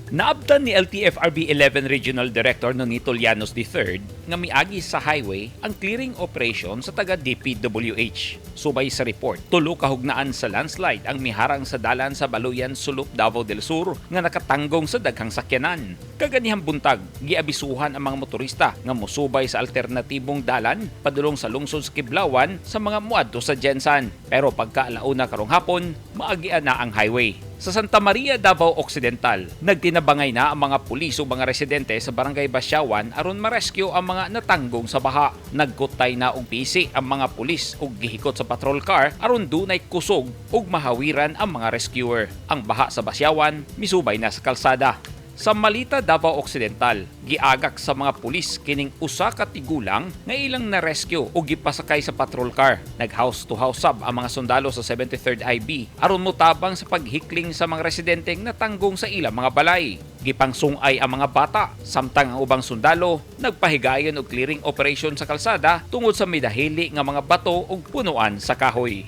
Naabtan ni LTFRB 11 Regional Director Nonito Llanos III nga miagi sa highway ang clearing operation sa taga DPWH. Subay sa report, tulo kahugnaan sa landslide ang miharang sa dalan sa Baluyan, Sulup, Davao del Sur nga nakatanggong sa daghang sakyanan. Kaganihang buntag, giabisuhan ang mga motorista nga musubay sa alternatibong dalan padulong sa lungsod sa Kiblawan sa mga muadto sa Jensan. Pero pagkaalauna karong hapon, maagian na ang highway. Sa Santa Maria, Davao Occidental, nagtinabangay na ang mga pulis o mga residente sa Barangay Basyawan aron ma-rescue ang mga natanggong sa baha. Nagkutay na og pisi ang mga pulis ug gihikot sa patrol car aron dunay kusog ug mahawiran ang mga rescuer. Ang baha sa Basyawan misubay na sa kalsada. Sa Malita, Davao Occidental, giagak sa mga pulis kining usa ka tigulang nga ilang na-rescue o gipasakay sa patrol car. Nag-house to house sab ang mga sundalo sa 73rd IB aron motabang sa paghikling sa mga residenteng natanggong sa ilang mga balay. Gipangsungay ang mga bata, samtang ang ubang sundalo nagpahigayon og clearing operation sa kalsada tungod sa midahili nga mga bato ug punuan sa kahoy.